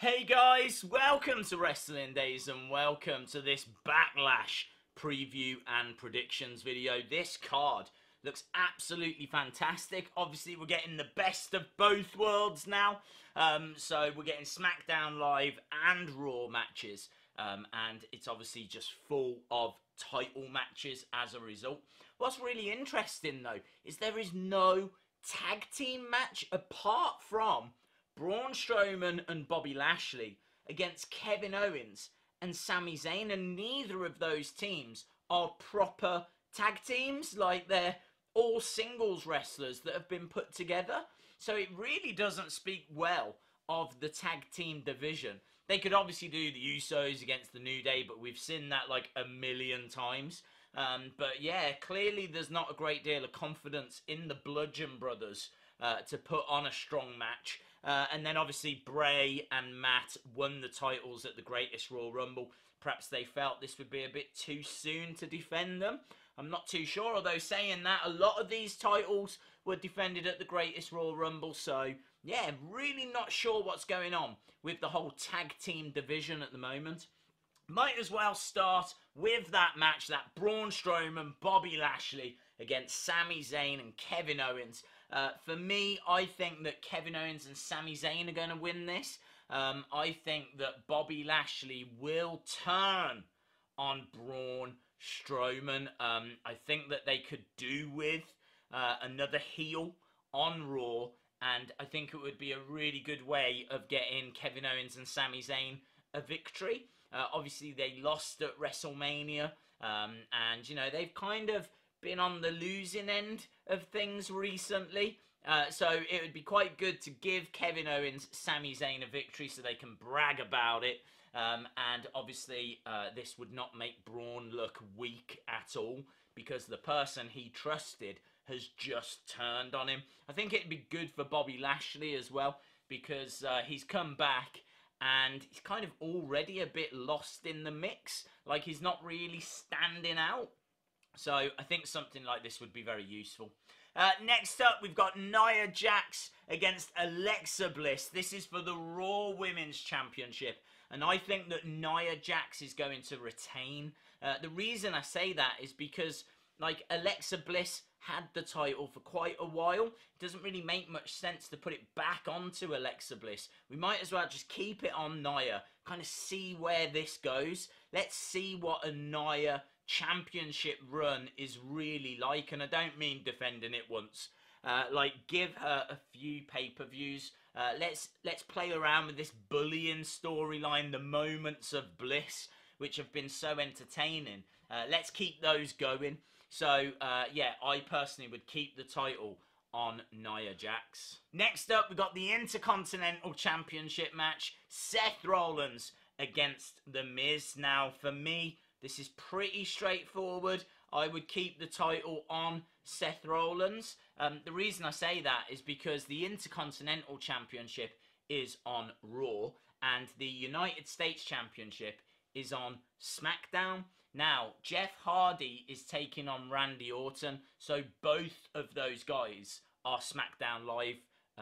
Hey guys, welcome to Wrestling Days and welcome to this Backlash preview and predictions video. This card looks absolutely fantastic. Obviously, we're getting the best of both worlds now. So we're getting SmackDown Live and Raw matches. And it's obviously just full of title matches as a result. What's really interesting though is there is no tag team match apart from Braun Strowman and Bobby Lashley against Kevin Owens and Sami Zayn, and neither of those teams are proper tag teams. Like, they're all singles wrestlers that have been put together. So it really doesn't speak well of the tag team division. They could obviously do the Usos against the New Day, but we've seen that like a million times. But yeah, clearly there's not a great deal of confidence in the Bludgeon Brothers to put on a strong match. And then obviously Bray and Matt won the titles at the Greatest Royal Rumble. Perhaps they felt this would be a bit too soon to defend them. I'm not too sure, although saying that, a lot of these titles were defended at the Greatest Royal Rumble. So yeah, really not sure what's going on with the whole tag team division at the moment. Might as well start with that match, that Braun Strowman, Bobby Lashley against Sami Zayn and Kevin Owens. For me, I think that Kevin Owens and Sami Zayn are going to win this. I think that Bobby Lashley will turn on Braun Strowman. I think that they could do with another heel on Raw, and I think it would be a really good way of getting Kevin Owens and Sami Zayn a victory. Obviously, they lost at WrestleMania, and, you know, they've kind of been on the losing end of things recently. So it would be quite good to give Kevin Owens, Sami Zayn a victory so they can brag about it. And obviously, this would not make Braun look weak at all, because the person he trusted has just turned on him. I think it'd be good for Bobby Lashley as well, because he's come back and he's kind of already a bit lost in the mix. Like, he's not really standing out. So I think something like this would be very useful. Next up, we've got Nia Jax against Alexa Bliss. This is for the Raw Women's Championship. And I think that Nia Jax is going to retain. The reason I say that is because, like, Alexa Bliss had the title for quite a while. It doesn't really make much sense to put it back onto Alexa Bliss. We might as well just keep it on Nia. Kind of see where this goes. Let's see what a Nia championship run is really like, and I don't mean defending it once. Like, give her a few pay-per-views. Let's play around with this bullying storyline, the moments of bliss, which have been so entertaining. Let's keep those going. So yeah, I personally would keep the title on Nia Jax. Next up, we've got the Intercontinental Championship match, Seth Rollins against The Miz. Now, for me, this is pretty straightforward. I would keep the title on Seth Rollins. The reason I say that is because the Intercontinental Championship is on Raw and the United States Championship is on SmackDown. Now, Jeff Hardy is taking on Randy Orton, so both of those guys are SmackDown Live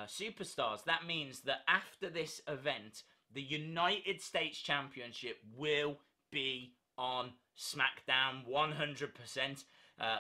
superstars. That means that after this event, the United States Championship will be on SmackDown 100%,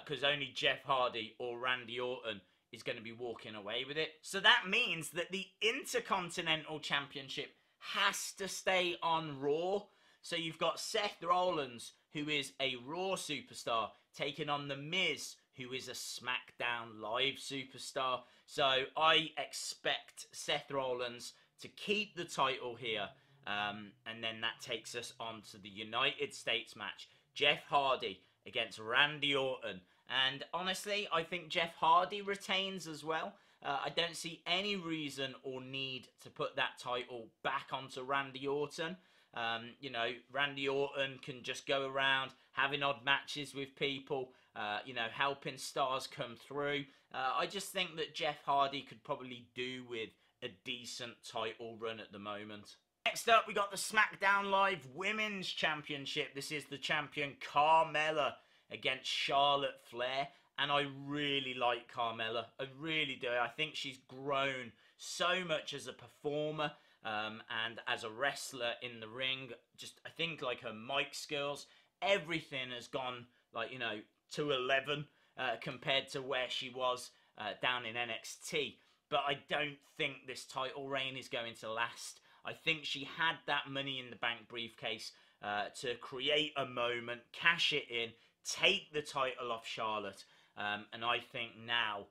because only Jeff Hardy or Randy Orton is going to be walking away with it. So that means that the Intercontinental Championship has to stay on Raw. So you've got Seth Rollins, who is a Raw superstar, taking on The Miz, who is a SmackDown Live superstar. So I expect Seth Rollins to keep the title here. And then that takes us on to the United States match. Jeff Hardy against Randy Orton. And honestly, I think Jeff Hardy retains as well. I don't see any reason or need to put that title back onto Randy Orton. You know, Randy Orton can just go around having odd matches with people, you know, helping stars come through. I just think that Jeff Hardy could probably do with a decent title run at the moment. Next up, we got the SmackDown Live Women's Championship. This is the champion Carmella against Charlotte Flair. And I really like Carmella. I really do. I think she's grown so much as a performer. and as a wrestler in the ring, just I think like her mic skills, everything has gone like, you know, to 11 compared to where she was down in NXT. But I don't think this title reign is going to last. I think she had that Money in the Bank briefcase to create a moment, cash it in, take the title off Charlotte, and I think now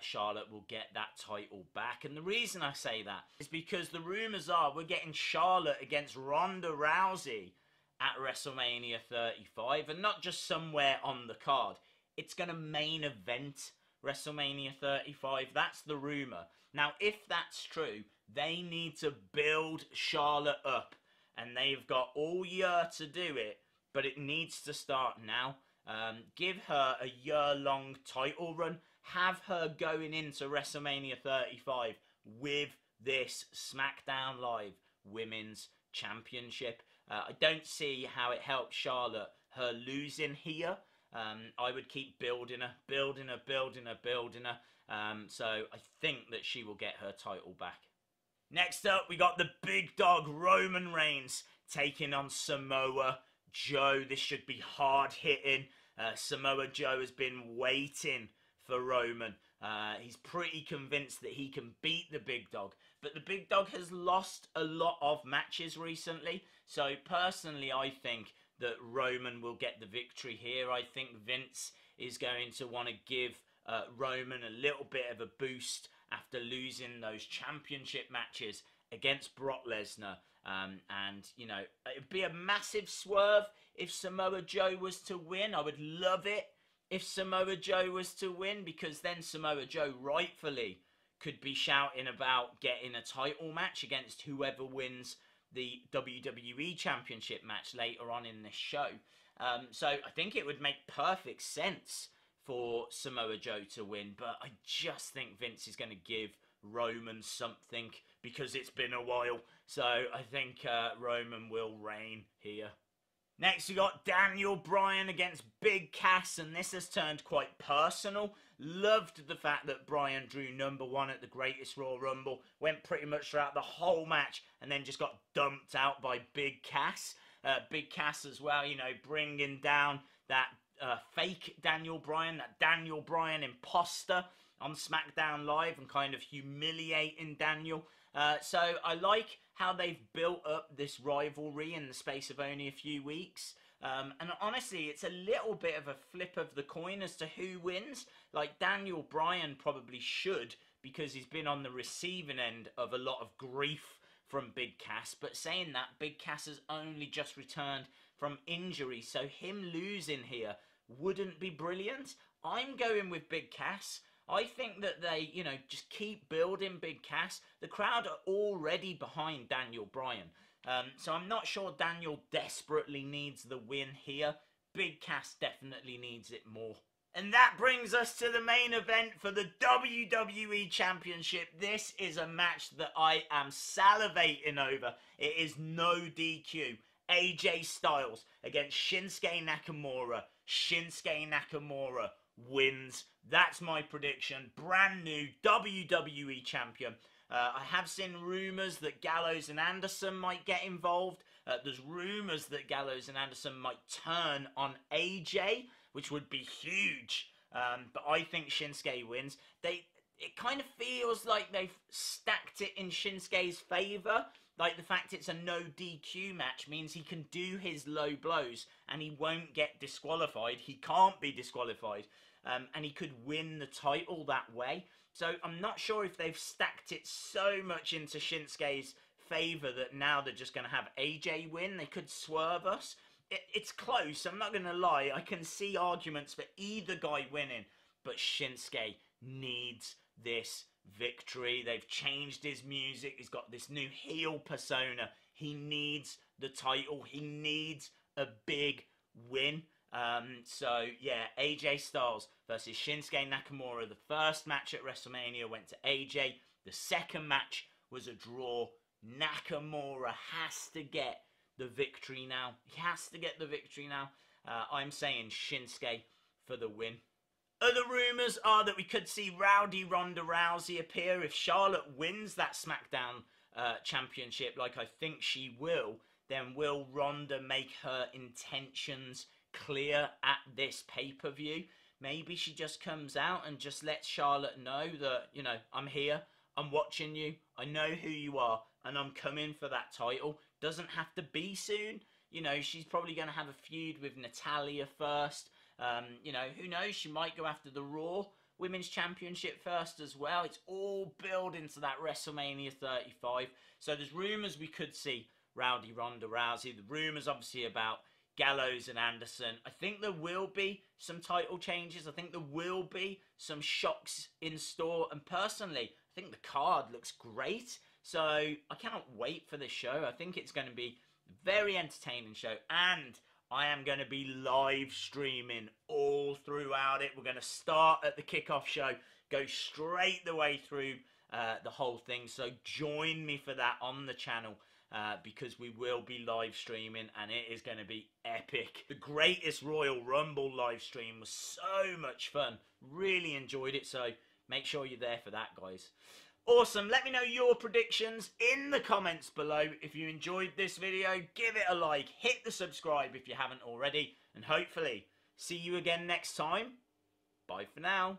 Charlotte will get that title back. And the reason I say that is because the rumours are we're getting Charlotte against Ronda Rousey at WrestleMania 35, and not just somewhere on the card. It's going to main event WrestleMania 35. That's the rumour. Now, if that's true, they need to build Charlotte up, and they've got all year to do it, but it needs to start now. Give her a year-long title run. Have her going into WrestleMania 35 with this SmackDown Live Women's Championship. I don't see how it helps Charlotte, her losing here. I would keep building her. So I think that she will get her title back. Next up, we got the big dog Roman Reigns taking on Samoa Joe. This should be hard hitting. Samoa Joe has been waiting for Roman. He's pretty convinced that he can beat the big dog. But the big dog has lost a lot of matches recently. So personally, I think that Roman will get the victory here. I think Vince is going to want to give Roman a little bit of a boost after losing those championship matches against Brock Lesnar. And, you know, it'd be a massive swerve if Samoa Joe was to win. I would love it if Samoa Joe was to win, because then Samoa Joe rightfully could be shouting about getting a title match against whoever wins the WWE Championship match later on in this show. So I think it would make perfect sense for Samoa Joe to win, but I just think Vince is going to give Roman something because it's been a while. So I think Roman will reign here. Next, we got Daniel Bryan against Big Cass, and this has turned quite personal. Loved the fact that Bryan drew #1 at the Greatest Royal Rumble, went pretty much throughout the whole match, and then just got dumped out by Big Cass. Big Cass as well, you know, bringing down that fake Daniel Bryan, that Daniel Bryan imposter on SmackDown Live, and kind of humiliating Daniel. So I like how they've built up this rivalry in the space of only a few weeks. And honestly, it's a little bit of a flip of the coin as to who wins. Like, Daniel Bryan probably should, because he's been on the receiving end of a lot of grief from Big Cass. But saying that, Big Cass has only just returned from injury, so him losing here wouldn't be brilliant. I'm going with Big Cass. I think that they, you know, just keep building Big Cass. The crowd are already behind Daniel Bryan. So I'm not sure Daniel desperately needs the win here. Big Cass definitely needs it more. And that brings us to the main event for the WWE Championship. This is a match that I am salivating over. It is no DQ. AJ Styles against Shinsuke Nakamura. Shinsuke Nakamura wins. That's my prediction. Brand new WWE champion. I have seen rumours that Gallows and Anderson might get involved. There's rumours that Gallows and Anderson might turn on AJ, which would be huge. But I think Shinsuke wins. It kind of feels like they've stacked it in Shinsuke's favour. Like, the fact it's a no DQ match means he can do his low blows and he won't get disqualified. He can't be disqualified. And he could win the title that way. So I'm not sure if they've stacked it so much into Shinsuke's favour that now they're just going to have AJ win. They could swerve us. It's close, I'm not going to lie. I can see arguments for either guy winning. But Shinsuke needs this victory. They've changed his music. He's got this new heel persona. He needs the title. He needs a big win. So yeah, AJ Styles versus Shinsuke Nakamura. The first match at WrestleMania went to AJ. The second match was a draw. Nakamura has to get the victory now. He has to get the victory now. I'm saying Shinsuke for the win. Other rumours are that we could see Rowdy Ronda Rousey appear if Charlotte wins that SmackDown championship like I think she will, then will Ronda make her intentions clear at this pay-per-view? Maybe she just comes out and just lets Charlotte know that, you know, I'm here, I'm watching you, I know who you are, and I'm coming for that title. Doesn't have to be soon. You know, she's probably going to have a feud with Natalya first. You know, who knows? She might go after the Raw Women's Championship first as well. It's all building to that WrestleMania 35. So there's rumours we could see Rowdy Ronda Rousey. The rumours obviously about Gallows and Anderson. I think there will be some title changes. I think there will be some shocks in store. And personally, I think the card looks great. So I cannot wait for this show. I think it's going to be a very entertaining show. And I am going to be live streaming all throughout it. We're going to start at the kickoff show, go straight the way through the whole thing. So join me for that on the channel because we will be live streaming and it is going to be epic. The greatest Royal Rumble live stream was so much fun. Really enjoyed it. So make sure you're there for that, guys. Awesome. Let me know your predictions in the comments below. If you enjoyed this video, give it a like, hit the subscribe if you haven't already, and hopefully see you again next time. Bye for now.